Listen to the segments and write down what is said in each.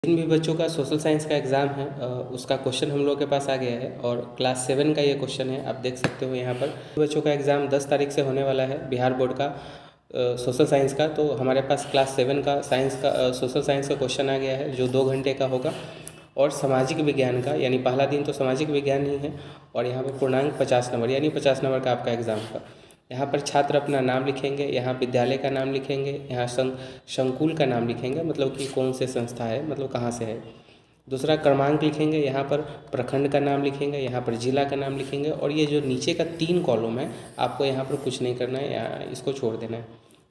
जिन भी बच्चों का सोशल साइंस का एग्ज़ाम है उसका क्वेश्चन हम लोग के पास आ गया है और क्लास 7 का ये क्वेश्चन है। आप देख सकते हो यहाँ पर बच्चों का एग्ज़ाम 10 तारीख से होने वाला है बिहार बोर्ड का सोशल साइंस का। तो हमारे पास क्लास 7 का साइंस का सोशल साइंस का क्वेश्चन आ गया है जो 2 घंटे का होगा। और सामाजिक विज्ञान का यानी पहला दिन तो सामाजिक विज्ञान ही है और यहाँ पर पूर्णांक 50 नंबर यानी 50 नंबर का आपका एग्ज़ाम का। यहाँ पर छात्र अपना नाम लिखेंगे, यहाँ विद्यालय का नाम लिखेंगे, यहाँ संकुल का नाम लिखेंगे, मतलब कि कौन से संस्था है, मतलब कहाँ से है। दूसरा क्रमांक लिखेंगे, यहाँ पर प्रखंड का नाम लिखेंगे, यहाँ पर जिला का नाम लिखेंगे। और ये जो नीचे का 3 कॉलम है आपको यहाँ पर कुछ नहीं करना है, इसको छोड़ देना है।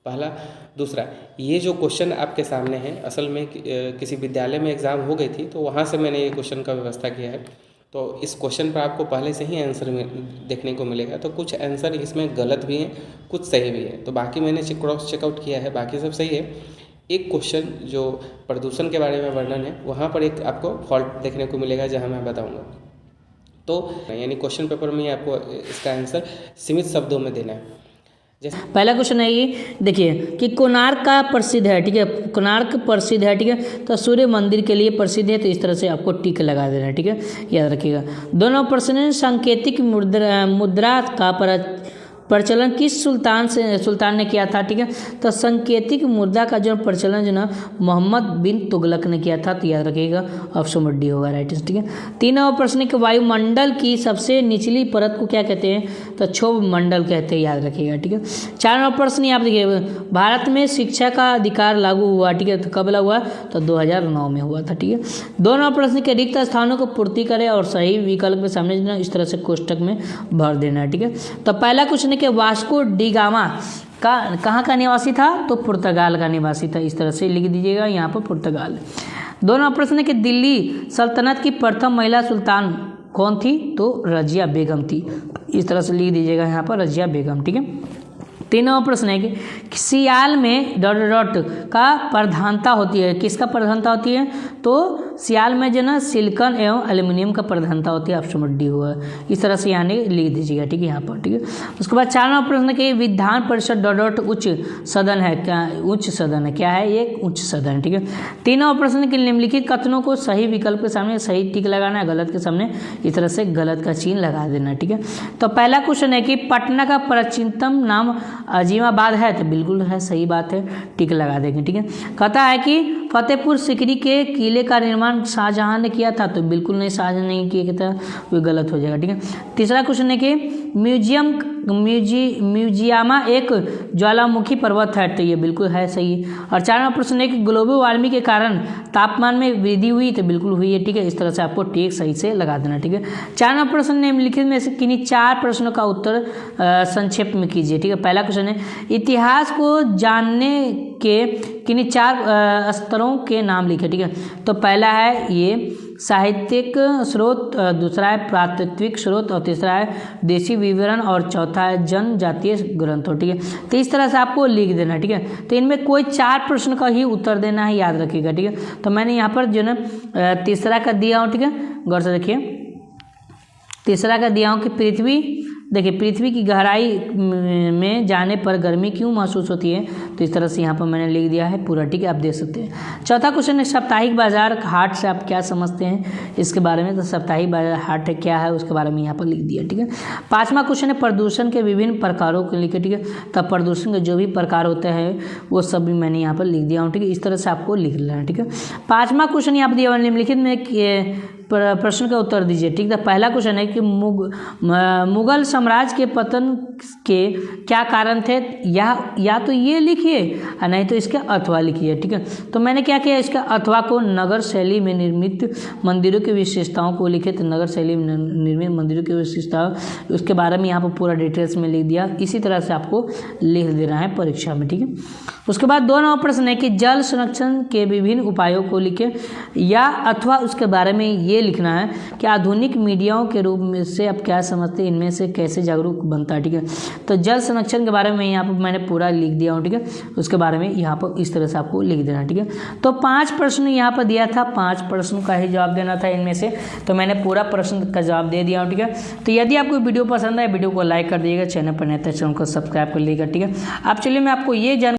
पहला। दूसरा, ये जो क्वेश्चन आपके सामने है असल में किसी विद्यालय में एग्ज़ाम हो गई थी तो वहाँ से मैंने ये क्वेश्चन का व्यवस्था किया है। तो इस क्वेश्चन पर आपको पहले से ही आंसर में देखने को मिलेगा। तो कुछ आंसर इसमें गलत भी हैं, कुछ सही भी है। तो बाकी मैंने क्रॉस चेकआउट किया है, बाकी सब सही है। एक क्वेश्चन जो प्रदूषण के बारे में वर्णन है वहाँ पर एक आपको फॉल्ट देखने को मिलेगा जहाँ मैं बताऊँगा। तो यानी क्वेश्चन पेपर में आपको इसका आंसर सीमित शब्दों में देना है। पहला क्वेश्चन है ये, देखिए कि कोणार्क का प्रसिद्ध है, ठीक है। कोणार्क प्रसिद्ध है, ठीक है। तो सूर्य मंदिर के लिए प्रसिद्ध है, तो इस तरह से आपको टिक लगा देना है, ठीक है, याद रखिएगा। दोनों प्रश्न सांकेतिक मुद्रा का प्रचलन किस सुल्तान ने किया था, ठीक है। तो सांकेतिक मुद्रा का जो प्रचलन जो ना मोहम्मद बिन तुगलक ने किया था, तो याद रखिएगा ऑप्शन डी होगा राइट, ठीक है। 3वां प्रश्न कि वायुमंडल की सबसे निचली परत को क्या कहते हैं, तो क्षोभ मंडल कहते हैं, याद रखिएगा, ठीक है। 4वां प्रश्न यहाँ देखिए, भारत में शिक्षा का अधिकार लागू हुआ, ठीक है, तो कब लागू हुआ, तो 2009 में हुआ था, ठीक है। 2वां प्रश्न के रिक्त स्थानों को पूर्ति करें और सही विकल्प के सामने इस तरह से कोष्टक में भर देना है, ठीक है। तो पहला क्वेश्चन कि वास्को डी गामा का कहाँ का निवासी था, तो पुर्तगाल का निवासी था, इस तरह से लिख दीजिएगा यहाँ पर पुर्तगाल। 2वां प्रश्न है कि दिल्ली सल्तनत की प्रथम महिला सुल्तान कौन थी, तो रजिया बेगम थी, इस तरह से लिख दीजिएगा यहाँ पर रजिया बेगम, ठीक है। 3वां प्रश्न है कि सियाल में डॉट डॉट का प्रधानता होती है, किसका प्रधानता होती है, तो सियाल में जो ना सिलिकॉन एवं एल्युमिनियम का प्रधानता होती है, ऑप्शन डी हुआ। इस तरह से यानी लिख दीजिएगा, ठीक है, यहाँ पर, ठीक है। उसके बाद 4वां प्रश्न कि विधान परिषद डॉट डॉट उच्च सदन है, क्या उच्च सदन है, क्या है, एक उच्च सदन है, ठीक है। 3वां प्रश्न कि निम्नलिखित कथनों को सही विकल्प के सामने सही टिक लगाना है, गलत के सामने इस तरह से गलत का चिन्ह लगा देना, ठीक है। तो पहला क्वेश्चन है कि पटना का प्राचीनतम नाम अजीमाबाद है, तो बिल्कुल है, सही बात है, टिक लगा देंगे, ठीक है। कहता है कि फतेहपुर सीकरी के किले का निर्माण शाहजहां ने किया था, तो बिल्कुल नहीं, शाहजहां नहीं किया था, वो गलत हो जाएगा, ठीक है। तीसरा क्वेश्चन है कि म्यूजियमा एक ज्वालामुखी पर्वत है, तो ये बिल्कुल है, सही। और 4वां प्रश्न है कि ग्लोबल वार्मिंग के कारण तापमान में वृद्धि हुई, तो बिल्कुल हुई है, ठीक है। इस तरह से आपको टिक सही से लगा देना, ठीक है। 4वां प्रश्न निम्नलिखित में से किन्हीं 4 प्रश्नों का उत्तर संक्षेप में कीजिए, ठीक है। पहला क्वेश्चन है इतिहास को जानने के किन्हीं 4 स्तरों के नाम लिखे, ठीक है। तो पहला है ये साहित्यिक स्रोत, दूसरा है प्रातात्विक स्रोत, और तीसरा है देशी विवरण, और चौथा है जनजातीय ग्रंथों, ठीक है। तो इस तरह से आपको लिख देना, ठीक है। तो इनमें कोई 4 प्रश्न का ही उत्तर देना है, याद रखिएगा, ठीक है। तो मैंने यहाँ पर जो ना तीसरा का दिया हूँ, ठीक है, गौर से देखिए। तीसरा का दिया हूँ कि पृथ्वी, देखिए पृथ्वी की गहराई में जाने पर गर्मी क्यों महसूस होती है, तो इस तरह से यहाँ पर मैंने लिख दिया है पूरा, ठीक है, आप देख सकते हैं। चौथा क्वेश्चन है साप्ताहिक बाजार हाट से आप क्या समझते हैं इसके बारे में, तो साप्ताहिक बाजार हाट क्या है उसके बारे में यहाँ पर लिख दिया, ठीक है। 5वां क्वेश्चन है प्रदूषण के विभिन्न प्रकारों को लिखे, ठीक है। तब प्रदूषण के जो भी प्रकार होते हैं वो सब भी मैंने यहाँ पर लिख दिया हूँ, ठीक है। इस तरह से आपको लिख लेना, ठीक है। 5वां क्वेश्चन यहाँ पर दिया निम्नलिखित में प्रश्न का उत्तर दीजिए, ठीक है। पहला क्वेश्चन है कि मुगल साम्राज्य के पतन के क्या कारण थे, या तो ये लिखिए और नहीं तो इसके अथवा लिखिए, ठीक है। तो मैंने क्या किया, इसका अथवा को नगर शैली में निर्मित मंदिरों की विशेषताओं को लिखे, तो नगर शैली में निर्मित मंदिरों की विशेषताओं उसके बारे में यहाँ पर पूरा डिटेल्स में लिख दिया। इसी तरह से आपको लिख देना है परीक्षा में, ठीक है। उसके बाद 2वां प्रश्न है कि जल संरक्षण के विभिन्न उपायों को लिखे, या अथवा उसके बारे में ये लिखना है कि आधुनिक मीडियाओं के रूप में से आप क्या समझते हैं, इनमें से कैसे जागरूक बनता है, ठीक है। तो जल संरक्षण के बारे में यहाँ पर मैंने पूरा लिख दिया हूँ, ठीक है। उसके बारे में यहाँ पर इस तरह से आपको लिख देना, ठीक है। तो 5 प्रश्न यहाँ पर दिया था, 5 प्रश्नों का ही जवाब देना था इनमें से, तो मैंने पूरा प्रश्न का जवाब दे दिया हूँ, ठीक है। तो यदि आपको वीडियो पसंद आए वीडियो को लाइक कर दीजिएगा, चैनल पर नए तो चैनल को सब्सक्राइब कर लीजिएगा, ठीक है। अब चलिए मैं आपको ये